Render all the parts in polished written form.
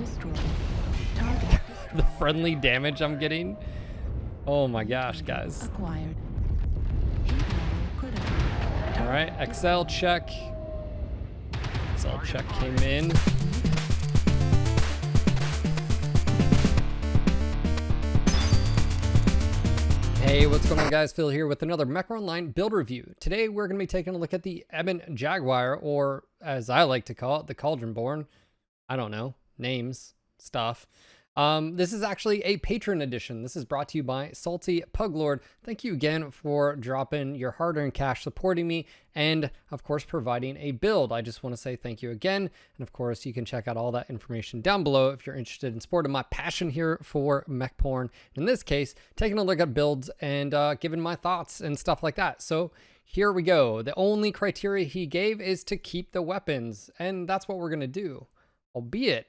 destroyed. Target The friendly damage I'm getting. Oh my gosh, guys. acquired. Heat level critical. All right, Excel check. Excel check came in. Hey, what's going on, guys? Phil here with another Mech Online build review. Today we're going to be taking a look at the Ebon Jaguar, or as I like to call it, the Cauldron Born. I don't know, names, stuff. This is actually a patron edition. This is brought to you by Salty Puglord. Thank you again for dropping your hard-earned cash supporting me and, of course, providing a build. I just want to say thank you again. And, of course, you can check out all that information down below if you're interested in supporting my passion here for mech porn. In this case, taking a look at builds and giving my thoughts and stuff like that. So here we go. The only criteria he gave is to keep the weapons, and that's what we're going to do, albeit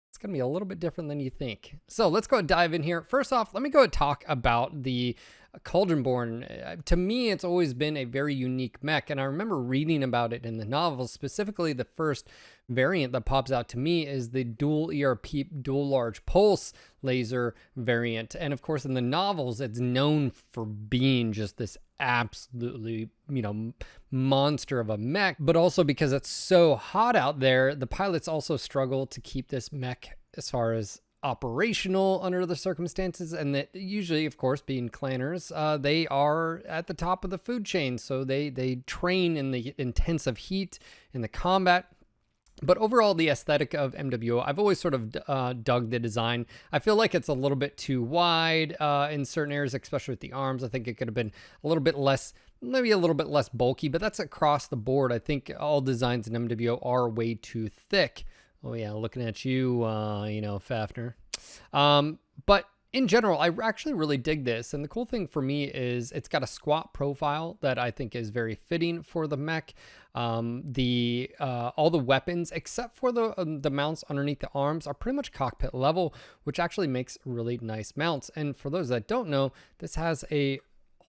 it's going to be a little bit different than you think. So let's go dive in here. First off, let me go and talk about the Cauldron Born. To me, it's always been a very unique mech, and I remember reading about it in the novels. Specifically, the first variant that pops out to me is the dual ERP, dual large pulse laser variant. And of course, in the novels, it's known for being just this absolutely, monster of a mech, but also because it's so hot out there, the pilots also struggle to keep this mech as far as operational under the circumstances, and that usually, of course, being clanners, they are at the top of the food chain, so they train in the intensive heat in the combat. But overall, the aesthetic of MWO, I've always sort of dug the design. I feel like it's a little bit too wide in certain areas, especially with the arms. I think it could have been a little bit less, maybe a little bit less bulky, but that's across the board. I think all designs in MWO are way too thick. Oh yeah, looking at you, Fafner. But in general, I actually really dig this. And the cool thing for me is it's got a squat profile that I think is very fitting for the mech. All the weapons, except for the mounts underneath the arms, are pretty much cockpit level, which actually makes really nice mounts. And for those that don't know, this has a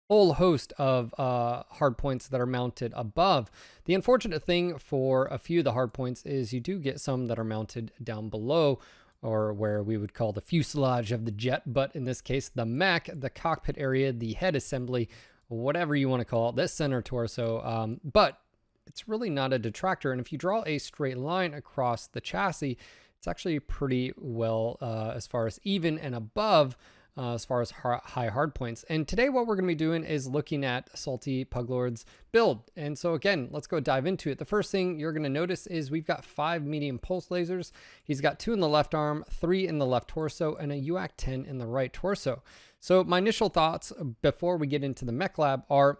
whole host of hard points that are mounted above. The unfortunate thing for a few of the hard points is you do get some that are mounted down below, or where we would call the fuselage of the jet, but in this case, the mech, the cockpit area, the head assembly, whatever you want to call it, this center torso, but it's really not a detractor. And if you draw a straight line across the chassis, it's actually pretty well as far as even and above as far as high hard points. And today what we're going to be doing is looking at Salty Puglord's build. And so again, let's go dive into it. The first thing you're going to notice is we've got 5 medium pulse lasers. He's got 2 in the left arm, 3 in the left torso, and a UAC-10 in the right torso. So my initial thoughts before we get into the Mech Lab are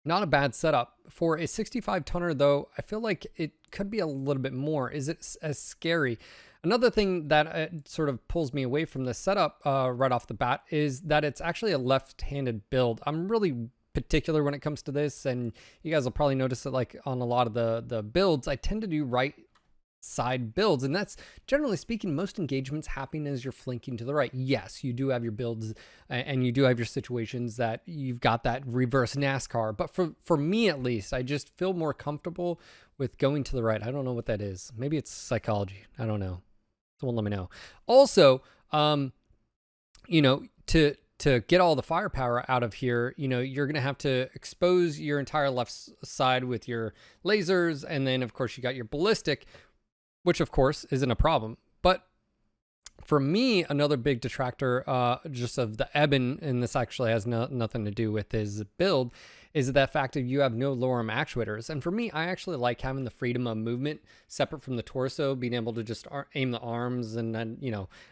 not a bad setup. For a 65 tonner though, I feel like it could be a little bit more. Is it as scary? Another thing that sort of pulls me away from this setup right off the bat is that it's actually a left-handed build. I'm really particular when it comes to this, and you guys will probably notice that like on a lot of the builds, I tend to do right side builds, and that's generally speaking most engagements happen as you're flanking to the right. Yes, you do have your builds and you do have your situations that you've got that reverse NASCAR, but for me at least, I just feel more comfortable with going to the right. I don't know what that is. Maybe it's psychology. I don't know. Someone let me know. Also, to get all the firepower out of here, you're going to have to expose your entire left side with your lasers. And then, of course, you got your ballistic, which, of course, isn't a problem. But for me, another big detractor just of the Ebon, and this actually has nothing to do with his build, is that fact of you have no lower arm actuators. And for me, I actually like having the freedom of movement separate from the torso, being able to just aim the arms, and then,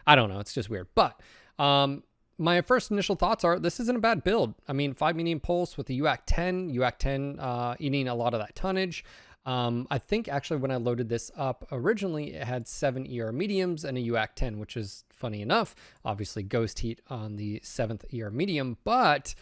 I don't know, it's just weird. But my first initial thoughts are this isn't a bad build. I mean, 5 medium pulse with the UAC-10 eating a lot of that tonnage. I think actually when I loaded this up originally, it had 7 ER mediums and a UAC-10, which is funny enough, obviously ghost heat on the 7th ER medium, but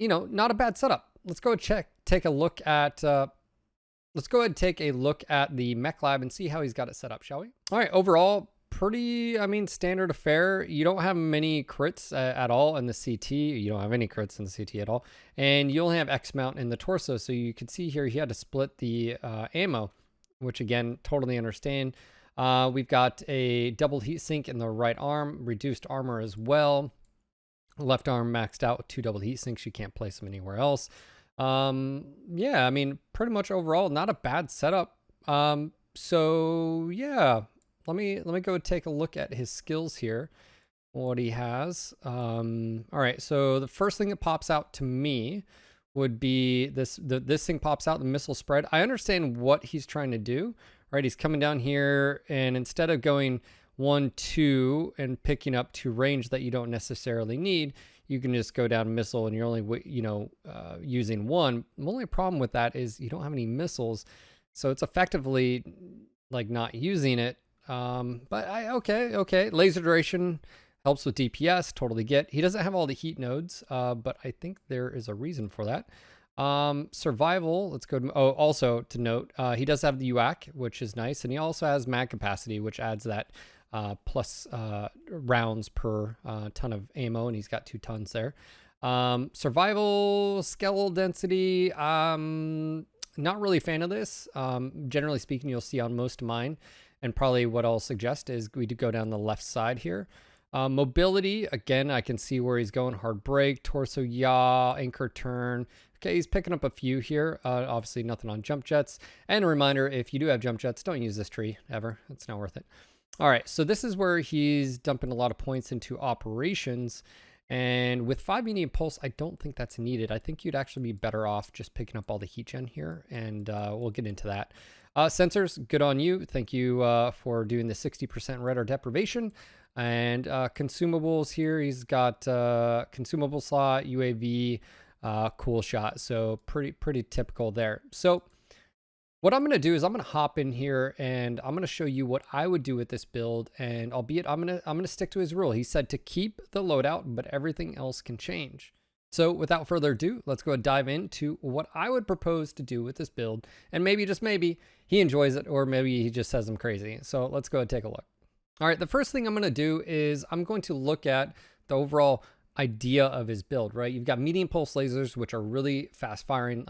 not a bad setup. Let's go take a look at, let's go ahead and take a look at the Mech Lab and see how he's got it set up, shall we? All right, overall, pretty, standard affair. You don't have many crits at all in the CT. You don't have any crits in the CT at all. And you only have X mount in the torso. So you can see here, he had to split the ammo, which again, totally understand. We've got a double heat sink in the right arm, reduced armor as well. Left arm maxed out with 2 double heat sinks. You can't place them anywhere else. Yeah, I mean, pretty much overall, not a bad setup. So yeah, let me go take a look at his skills here. What he has. All right, so the first thing that pops out to me would be this thing pops out, the missile spread. I understand what he's trying to do, right? He's coming down here, and instead of going 1, 2 and picking up 2 range that you don't necessarily need, you can just go down missile and you're only, using 1. The only problem with that is you don't have any missiles, so it's effectively like not using it. Okay. Laser duration helps with DPS, totally get. He doesn't have all the heat nodes, but I think there is a reason for that. Survival, let's go to, also to note, he does have the UAC, which is nice, and he also has mag capacity, which adds that plus rounds per ton of ammo, and he's got 2 tons there. Survival, skeletal density, not really a fan of this. Generally speaking, you'll see on most of mine, and probably what I'll suggest is we do go down the left side here. Mobility, again, I can see where he's going. Hard brake, torso yaw, anchor turn. Okay, he's picking up a few here. Obviously nothing on jump jets. And a reminder, if you do have jump jets, don't use this tree ever. It's not worth it. All right, so this is where he's dumping a lot of points into operations. And with 5 medium pulse, I don't think that's needed. I think you'd actually be better off just picking up all the heat gen here, and we'll get into that. Sensors, good on you. Thank you for doing the 60% radar deprivation. And consumables here, he's got consumable slot, UAV, cool shot. So pretty typical there. So what I'm going to do is I'm going to hop in here and I'm going to show you what I would do with this build. And albeit I'm going to stick to his rule. He said to keep the loadout, but everything else can change. So without further ado, let's go and dive into what I would propose to do with this build. And maybe, just maybe, he enjoys it, or maybe he just says I'm crazy. So let's go and take a look. All right, the first thing I'm going to do is I'm going to look at the overall idea of his build, right? You've got medium pulse lasers, which are really fast firing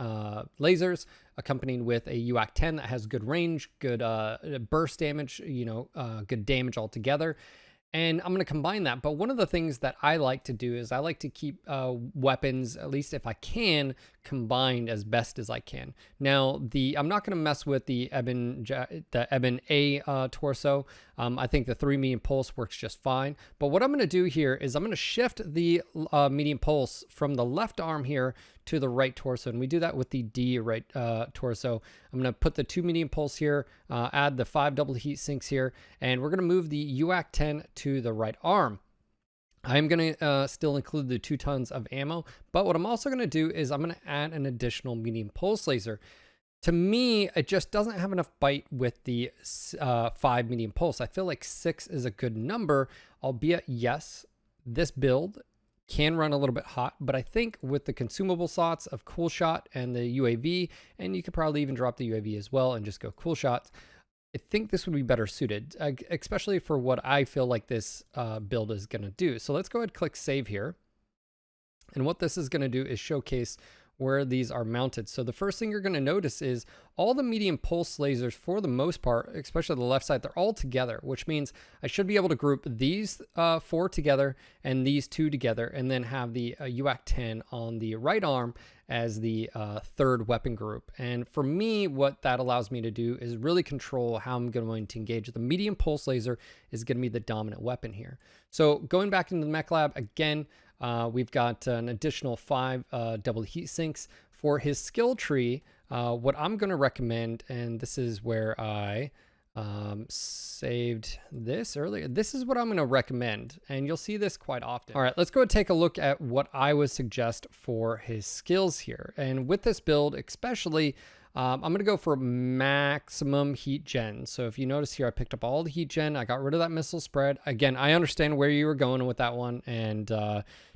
lasers, accompanied with a UAC 10 that has good range, good burst damage, good damage altogether. And I'm going to combine that. But one of the things that I like to do is I like to keep weapons, at least if I can, combined as best as I can. Now, I'm not going to mess with the Eben A torso. I think the 3 medium pulse works just fine. But what I'm going to do here is I'm going to shift the medium pulse from the left arm here to the right torso, and we do that with the D right torso. I'm going to put the 2 medium pulse here, add the 5 double heat sinks here, and we're going to move the UAC 10 to the right arm. I'm going to still include the 2 tons of ammo, but what I'm also going to do is I'm going to add an additional medium pulse laser. To me, it just doesn't have enough bite with the 5 medium pulse. I feel like 6 is a good number, albeit, yes, this build can run a little bit hot, but I think with the consumable slots of cool shot and the UAV, and you could probably even drop the UAV as well and just go cool shots, I think this would be better suited, especially for what I feel like this build is going to do. So let's go ahead and click save here. And what this is going to do is showcase where these are mounted. So the first thing you're going to notice is all the medium pulse lasers, for the most part, especially the left side, they're all together, which means I should be able to group these 4 together and these 2 together, and then have the UAC 10 on the right arm as the 3rd weapon group. And for me, what that allows me to do is really control how I'm going to engage. The medium pulse laser is going to be the dominant weapon here. So going back into the Mech Lab again, we've got an additional 5 double heat sinks. For his skill tree, what I'm going to recommend, and this is where I saved this earlier. This is what I'm going to recommend, and you'll see this quite often. All right, let's go and take a look at what I would suggest for his skills here. And with this build, especially, I'm going to go for maximum heat gen. So if you notice here, I picked up all the heat gen. I got rid of that missile spread. Again, I understand where you were going with that one, and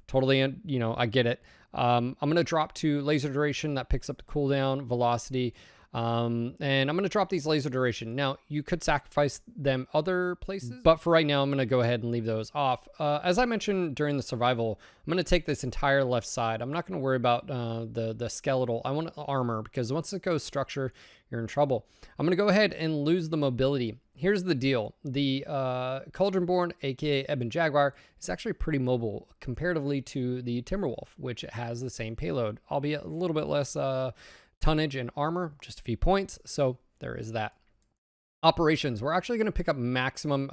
totally, I get it. I'm going to drop to laser duration. That picks up the cooldown, velocity. And I'm going to drop these laser duration. Now, you could sacrifice them other places, but for right now, I'm going to go ahead and leave those off. As I mentioned during the survival, I'm going to take this entire left side. I'm not going to worry about the skeletal. I want armor, because once it goes structure, you're in trouble. I'm going to go ahead and lose the mobility. Here's the deal. The Cauldron-born, aka Ebon Jaguar, is actually pretty mobile comparatively to the Timberwolf, which has the same payload, albeit a little bit less tonnage and armor, just a few points. So there is that. Operations, we're actually going to pick up maximum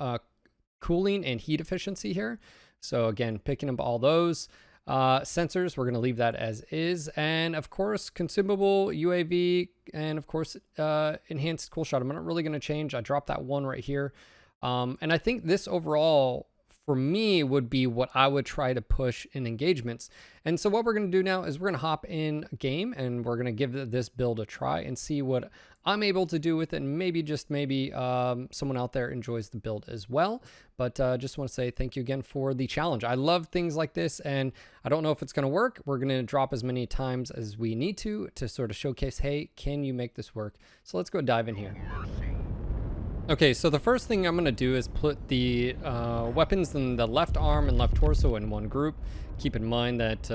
cooling and heat efficiency here. So again, picking up all those. Sensors, we're going to leave that as is. And of course, consumable, UAV, and of course, enhanced cool shot. I'm not really going to change. I dropped that one right here. And I think this overall, for me, would be what I would try to push in engagements. And so what we're going to do now is we're going to hop in game and we're going to give this build a try and see what I'm able to do with it. And maybe, just maybe, someone out there enjoys the build as well. But just want to say thank you again for the challenge. I love things like this, and I don't know if it's going to work. We're going to drop as many times as we need to sort of showcase, hey, can you make this work? So let's go dive in here. Okay, so the first thing I'm going to do is put the weapons in the left arm and left torso in one group. Keep in mind that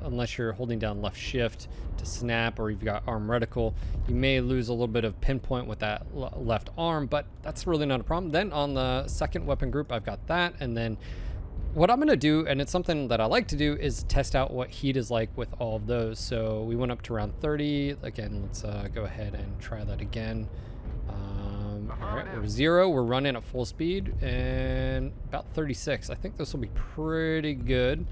unless you're holding down left shift to snap, or you've got arm reticle, you may lose a little bit of pinpoint with that left arm, but that's really not a problem. Then on the second weapon group, I've got that. And then what I'm going to do, and it's something that I like to do, is test out what heat is like with all of those. So we went up to around 30. Again, let's go ahead and try that again. All right, we're 0. We're running at full speed and about 36. I think this will be pretty good.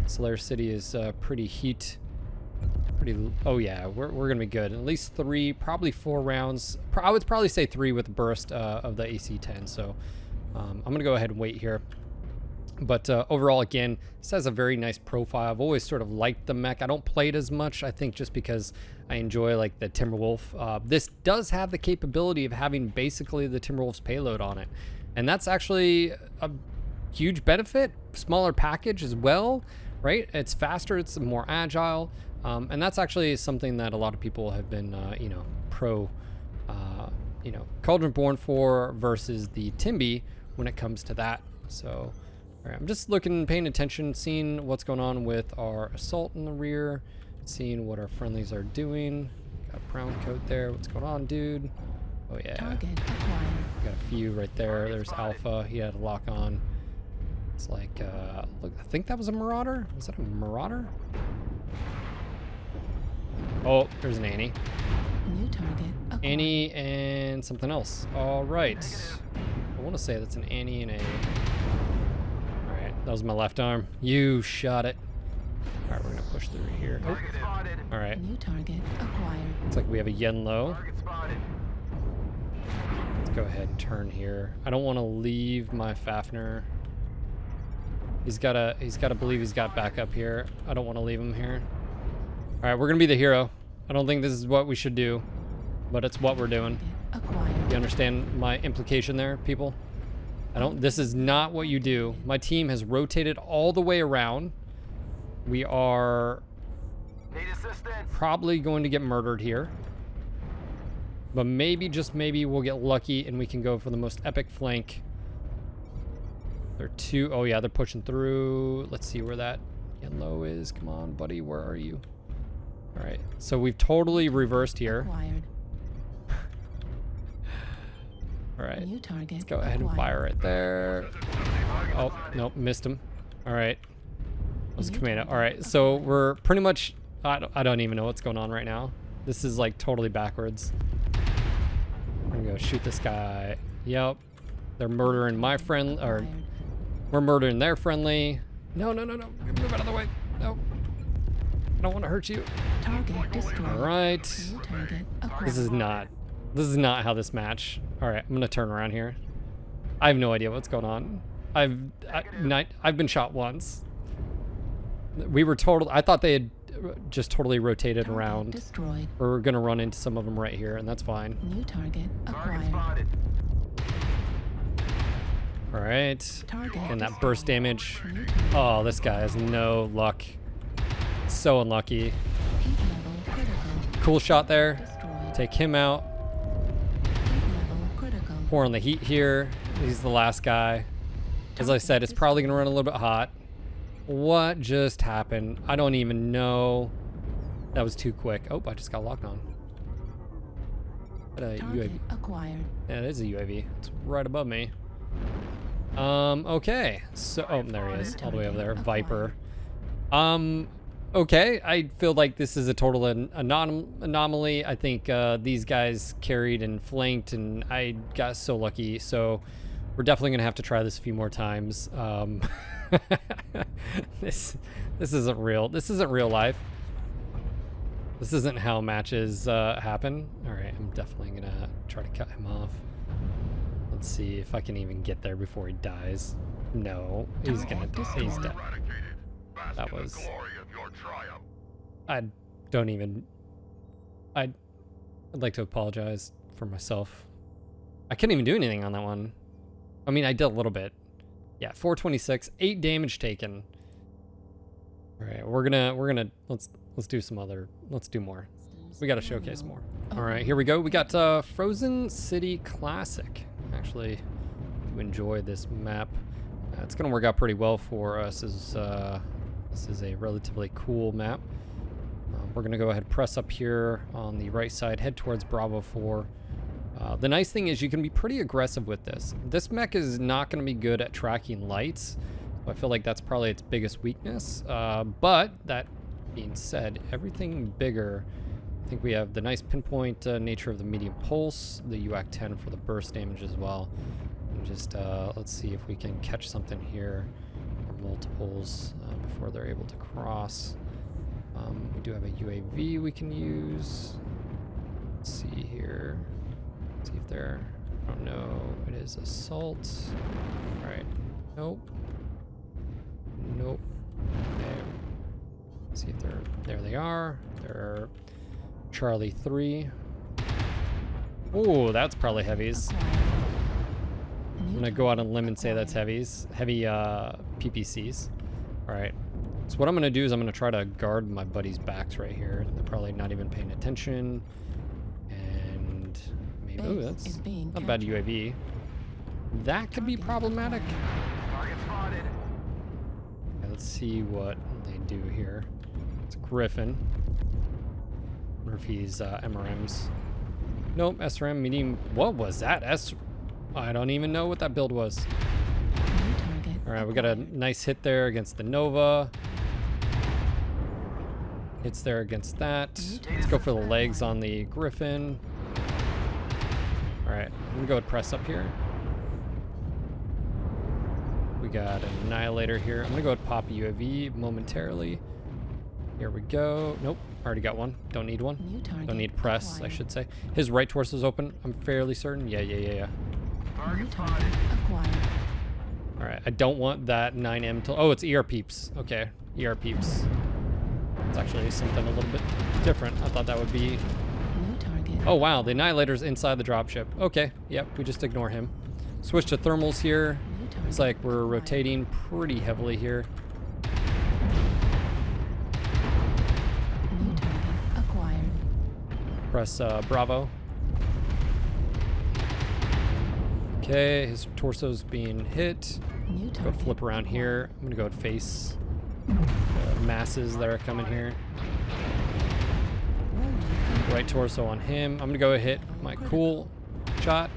Slayer City is pretty heat. Oh yeah, we're gonna be good. At least 3, probably 4 rounds. I would probably say 3 with the burst of the AC-10. So I'm gonna go ahead and wait here. But overall, again, this has a very nice profile. I've always sort of liked the mech. I don't play it as much, I think, just because I enjoy like the Timberwolf. This does have the capability of having basically the Timberwolf's payload on it. And that's actually a huge benefit. Smaller package as well, right? It's faster, it's more agile. And that's actually something that a lot of people have been, you know, Cauldron-born for versus the Timby when it comes to that. So... all right, I'm just looking, paying attention, seeing what's going on with our assault in the rear, seeing what our friendlies are doing. Got a brown coat there. What's going on, dude? Oh, yeah. Target acquired. Got a few right there. There's Alpha. He had a lock on. It's like, look, I think that was a Marauder. Was that a Marauder? Oh, there's an Annie. New target acquired. Annie and something else. All right. I want to say that's an Annie and a... that was my left arm. You shot it. All right, we're gonna push through here. Oh. All right. New target acquired. Looks like we have a Yenlo. Let's go ahead and turn here. I don't want to leave my Fafnir. He's gotta believe he's got backup here. I don't want to leave him here. All right, we're gonna be the hero. I don't think this is what we should do, but it's what we're doing. Acquired. You understand my implication there, people? This is not what you do. My team has rotated all the way around. We are probably going to get murdered here. But maybe, just maybe, we'll get lucky and we can go for the most epic flank. They're 2. Oh yeah, they're pushing through. Let's see where that yellow is. Come on, buddy, where are you? All right, so we've totally reversed here. Acquired. All right, New target let's go ahead and fire right there. Oh, nope, missed him. All right, that was Commando. All right, so we're pretty much, I don't even know what's going on right now. This is like totally backwards. I'm gonna go shoot this guy. Yep, they're murdering my friend, or we're murdering their friendly. No, no, no, no, move out of the way. No, I don't want to hurt you. Target destroyed. All right, New target acquired. this is not how this match. All right, I'm gonna turn around here. I have no idea what's going on. I've been shot once. We were I thought they had just totally rotated Target around. destroyed. We're gonna run into some of them right here, and that's fine. New target acquired. All right. Target And that burst damage. New target. Oh, this guy has no luck. So unlucky. Heat level critical. Cool shot there. Destroyed. Take him out. Heat level critical. Pour on the heat here. He's the last guy. As I said, it's probably gonna run a little bit hot. What just happened? I don't even know. That was too quick. Oh, I just got locked on. A Target UAV. acquired. Yeah, it is a UAV. It's right above me. Okay. So, oh, there he is, all the way over there. Viper. Okay. I feel like this is a total anomaly. I think these guys carried and flanked, and I got so lucky. So, we're definitely gonna have to try this a few more times. This isn't real. This isn't real life. This isn't how matches happen. All right, I'm definitely gonna try to cut him off. Let's see if I can even get there before he dies. No, he's gonna. He's dead. That was. I don't even. I'd like to apologize for myself. I couldn't even do anything on that one. I mean, I did a little bit. Yeah, 426, 8 damage taken. All right, we're gonna let's do some other. Let's do more. We got to showcase more. All right, here we go. We got Frozen City Classic. Actually, do enjoy this map. It's gonna work out pretty well for us. As this is a relatively cool map. We're gonna go ahead and press up here on the right side, head towards Bravo 4. The nice thing is you can be pretty aggressive with this. This mech is not going to be good at tracking lights. I feel like that's probably its biggest weakness. But that being said, everything bigger. I think we have the nice pinpoint nature of the medium pulse, the UAC 10 for the burst damage as well. And just let's see if we can catch something here, or multiples before they're able to cross. We do have a UAV we can use. Let's see here. See if they're, I don't know, it is assault. All right, nope. Nope. Okay. See if they're, there they are. They're Charlie 3. Oh, that's probably heavies. I'm gonna go out on a limb and say that's heavies. Heavy PPCs. All right. So what I'm gonna do is I'm gonna try to guard my buddies' backs right here. They're probably not even paying attention. And maybe, oh, that's not a bad UAV. That could be problematic. Okay, let's see what they do here. It's Griffin. I wonder if he's MRMs. Nope, SRM medium. What was that? I don't even know what that build was. All right, we got a nice hit there against the Nova. Hits there against that. Let's go for the legs on the Griffin. All right, I'm gonna go with press up here. We got an Annihilator here. I'm gonna go with pop UAV momentarily. Here we go. Nope, already got one. Don't need one. Don't need press, I should say. His right torso is open. I'm fairly certain. Yeah. All right, I don't want that 9M to. Oh, it's ER peeps. Okay, ER peeps. It's actually something a little bit different. I thought that would be. Oh wow, the Annihilator's inside the dropship. Okay, yep, we just ignore him. Switch to thermals here. It's like we're rotating pretty heavily here. Press Bravo. Okay, his torso's being hit. Go flip around here. I'm gonna go and face masses that are coming here. Right torso on him. I'm gonna go hit my cool shot.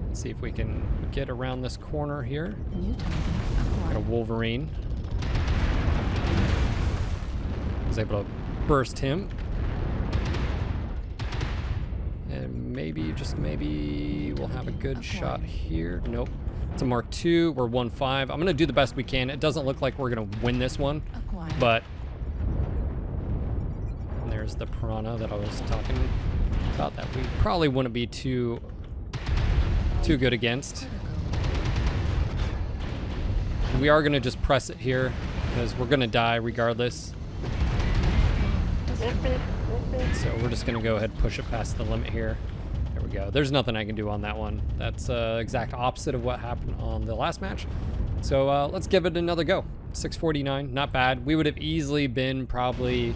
Let's see if we can get around this corner here. Got a Wolverine. Was able to burst him. And maybe, just maybe, we'll have a good shot here. Nope. It's a Mark II. We're 1-5. I'm going to do the best we can. It doesn't look like we're going to win this one. But there's the Piranha that I was talking about that we probably wouldn't be too good against. We are going to just press it here because we're going to die regardless. So we're just gonna go ahead and push it past the limit here. There we go. There's nothing I can do on that one. That's exact opposite of what happened on the last match. So let's give it another go. 649, not bad. We would have easily been probably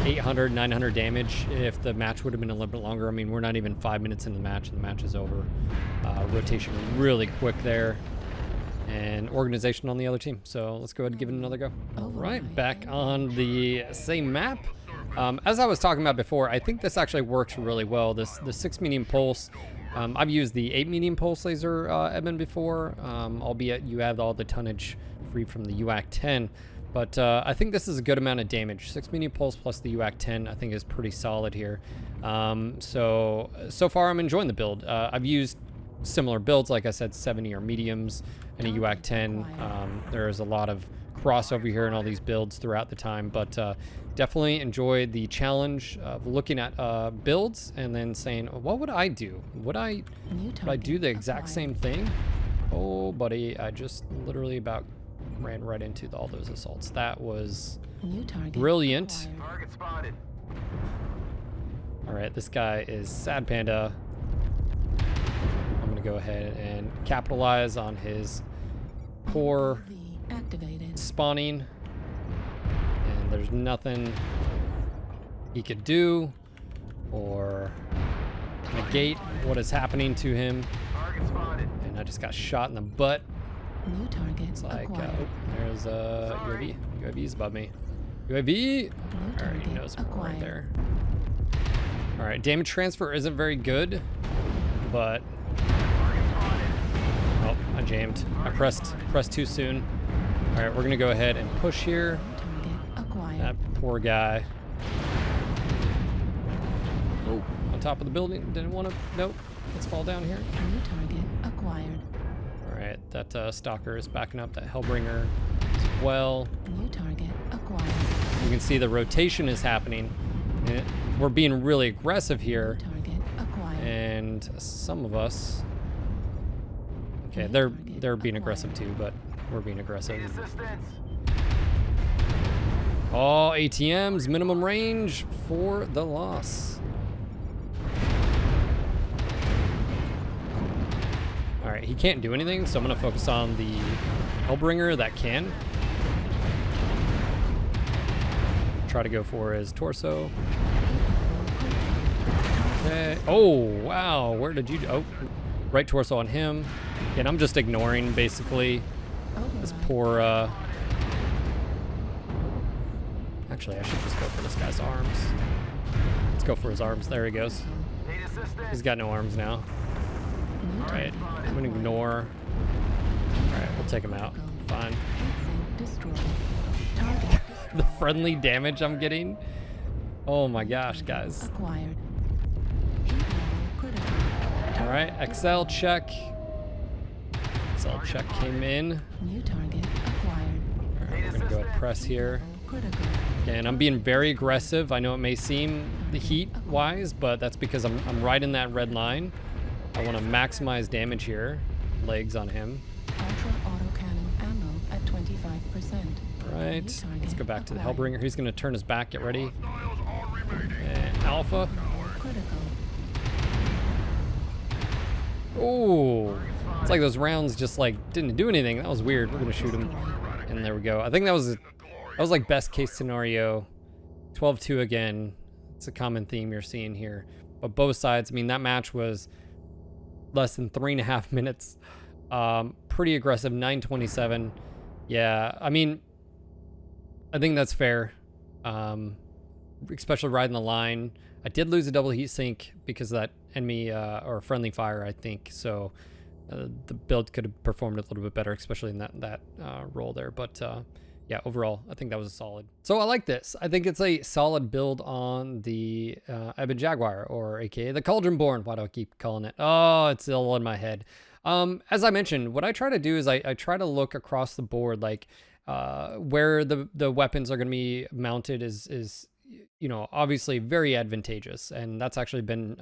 800, 900 damage if the match would have been a little bit longer. I mean, we're not even 5 minutes in the match and the match is over. Rotation really quick there. And organization on the other team. So let's go ahead and give it another go. All right, back on the same map. As I was talking about before, I think this actually works really well. The 6 medium pulse. I've used the 8 medium pulse laser Edmund before, albeit you have all the tonnage free from the UAC 10. But I think this is a good amount of damage. 6 medium pulse plus the UAC 10 I think is pretty solid here. So far I'm enjoying the build. I've used similar builds, like I said, 70 or mediums and a UAC 10. There's a lot of crossover here in all these builds throughout the time, but definitely enjoyed the challenge of looking at builds and then saying, what would I do? Would I do the exact same thing? Oh, buddy, I just literally about ran right into all those assaults. That was brilliant. All right, this guy is Sad Panda. I'm gonna go ahead and capitalize on his poor spawning, and there's nothing he could do or negate what is happening to him. And I just got shot in the butt. New target. It's like, oh, there's a UAV. UAV's above me. UAV! Alright, he knows I'm right there. Alright, damage transfer isn't very good, but oh, I jammed. I pressed too soon. All right, we're gonna go ahead and push here. That poor guy. Oh, on top of the building. Didn't want to. Nope. Let's fall down here. New target acquired. All right, that stalker is backing up. That Hellbringer as well. New target acquired. You can see the rotation is happening. And we're being really aggressive here. New target acquired. And some of us. Okay, they're being aggressive too, but we're being aggressive. Oh, ATMs, minimum range for the loss. All right, he can't do anything, so I'm gonna focus on the Hellbringer that can. Try to go for his torso. Okay. Oh, wow, where did you, oh, right torso on him. And I'm just ignoring, basically, this poor, actually, I should just go for this guy's arms. Let's go for his arms. There he goes. He's got no arms now. All right, I'm gonna ignore. All right, we'll take him out. Fine. The friendly damage I'm getting. Oh my gosh, guys. All right, XL check. XL check came in. New target acquired. All right, we're gonna go ahead and press here. Again, I'm being very aggressive. I know it may seem the heat-wise, but that's because I'm right in that red line. I want to maximize damage here. Legs on him. Ultra autocannon ammo at 25%. All right, let's go back to the Hellbringer. He's gonna turn his back. Get ready. And Alpha. Oh, it's like those rounds just like didn't do anything. That was weird. We're gonna shoot him, and there we go. I think that was like best case scenario. 12-2 again. It's a common theme you're seeing here. But both sides. I mean, that match was less than 3.5 minutes. Pretty aggressive. 9:27. Yeah, I mean, I think that's fair. Especially riding the line. I did lose a double heat sink because of that enemy or friendly fire, I think. So the build could have performed a little bit better, especially in that role there. But yeah, overall, I think that was a solid. So I like this. I think it's a solid build on the Ebon Jaguar, or AKA the Cauldron Born. Why do I keep calling it? Oh, it's all in my head. As I mentioned, what I try to do is I try to look across the board, like where the weapons are going to be mounted is obviously very advantageous. And that's actually been,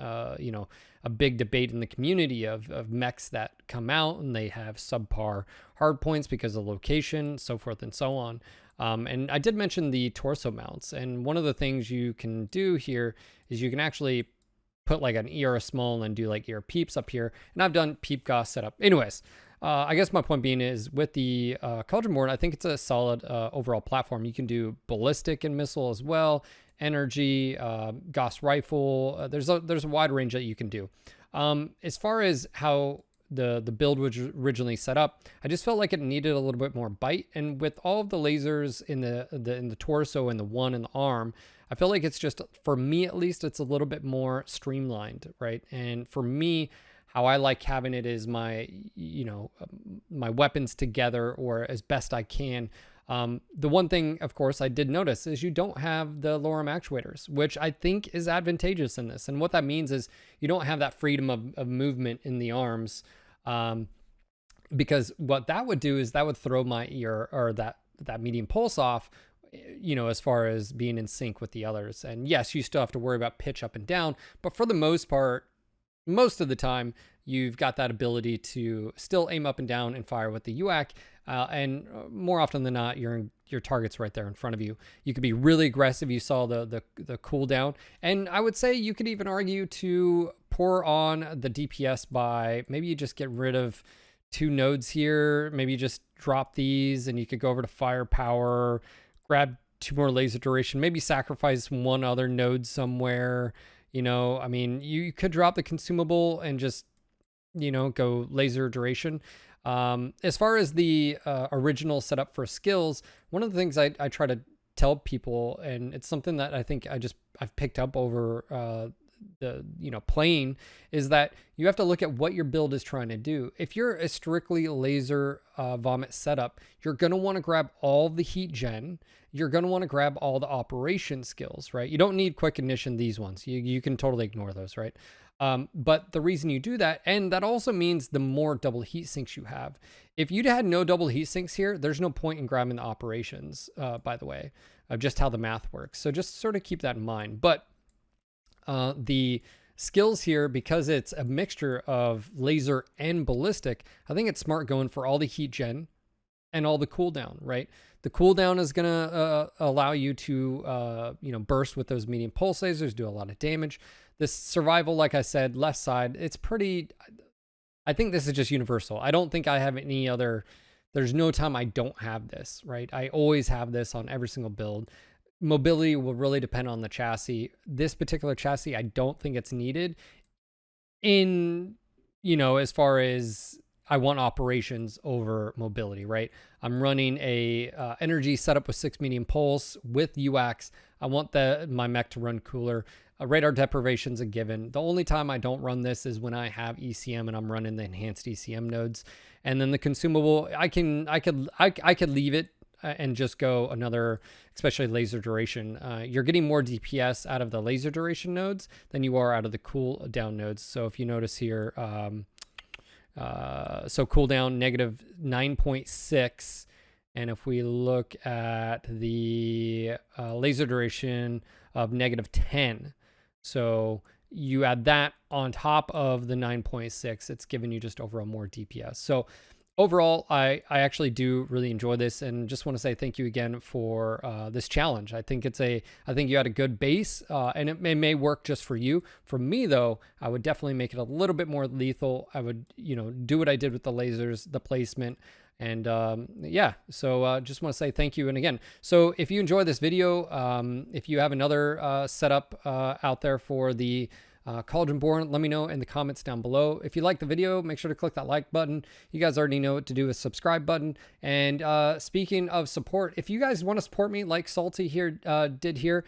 a big debate in the community of mechs that come out and they have subpar hard points because of location, so forth and so on. And I did mention the torso mounts. And one of the things you can do here is you can actually put like an ER small and do like ER peeps up here. And I've done peep goss setup. Anyways, I guess my point being is with the Cauldron Born, I think it's a solid overall platform. You can do ballistic and missile as well. energy, Gauss rifle. There's a wide range that you can do. As far as how the build was originally set up, I just felt like it needed a little bit more bite. And with all of the lasers in the torso and the one in the arm, I feel like it's just, for me at least, it's a little bit more streamlined, right? And for me, how I like having it is my weapons together, or as best I can. The one thing, of course, I did notice is you don't have the lower arm actuators, which I think is advantageous in this. And what that means is you don't have that freedom of movement in the arms, because what that would do is that would throw my ear, or that medium pulse off, as far as being in sync with the others. And yes, you still have to worry about pitch up and down, but for the most part, most of the time, you've got that ability to still aim up and down and fire with the UAC. And more often than not, your target's right there in front of you. You could be really aggressive. You saw the cooldown. And I would say you could even argue to pour on the DPS by maybe you just get rid of 2 nodes here. Maybe you just drop these and you could go over to firepower, grab 2 more laser duration, maybe sacrifice 1 other node somewhere. I mean, you could drop the consumable and just, go laser duration. As far as the original setup for skills, one of the things I try to tell people, and it's something that I think I've picked up over playing, is that you have to look at what your build is trying to do. If you're a strictly laser vomit setup, you're going to want to grab all the heat gen. You're going to want to grab all the operation skills, right? You don't need quick ignition, these ones. You can totally ignore those, right? But the reason you do that, and that also means the more double heat sinks you have. If you'd had no double heat sinks here, there's no point in grabbing the operations, by the way, of just how the math works. So just sort of keep that in mind. But the skills here, because it's a mixture of laser and ballistic, I think it's smart going for all the heat gen and all the cooldown, right? The cooldown is going to allow you to, burst with those medium pulse lasers, do a lot of damage. This survival, like I said, left side, it's pretty, I think this is just universal. I don't think I have any other, there's no time I don't have this, right? I always have this on every single build. Mobility will really depend on the chassis. This particular chassis, I don't think it's needed in, as far as I want operations over mobility, right? I'm running a energy setup with 6 medium pulse with UACs. I want my mech to run cooler. Radar deprivation's a given. The only time I don't run this is when I have ECM and I'm running the enhanced ECM nodes. And then the consumable, I could leave it and just go another, especially laser duration. You're getting more DPS out of the laser duration nodes than you are out of the cool down nodes. So if you notice here, so cooldown negative 9.6. And if we look at the laser duration of negative 10, so you add that on top of the 9.6, it's giving you just overall more DPS. So overall, I actually do really enjoy this, and just want to say thank you again for this challenge. I think you had a good base, and it may work just for you. For me though, I would definitely make it a little bit more lethal. I would, do what I did with the lasers, the placement, and yeah. So just want to say thank you. And again, so if you enjoy this video, if you have another setup out there for the Cauldron Born, let me know in the comments down below. If you like the video, make sure to click that like button. You guys already know what to do with subscribe button. And speaking of support, if you guys want to support me like Salty here did here,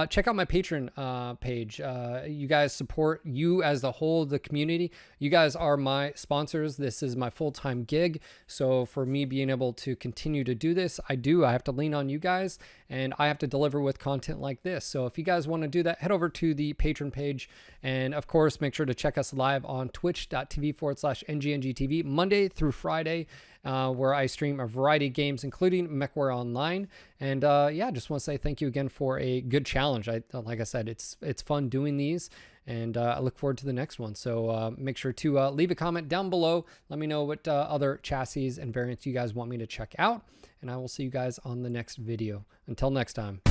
check out my Patreon page. You guys support you as the whole of the community. You guys are my sponsors. This is my full-time gig. So for me being able to continue to do this, I have to lean on you guys, and I have to deliver with content like this. So if you guys want to do that, head over to the Patreon page. And of course, make sure to check us live on twitch.tv/NGNGTV Monday through Friday, where I stream a variety of games, including Mechwarrior Online. And yeah, just want to say thank you again for a good challenge. Like I said, it's fun doing these, and I look forward to the next one. So make sure to leave a comment down below. Let me know what other chassis and variants you guys want me to check out, and I will see you guys on the next video. Until next time.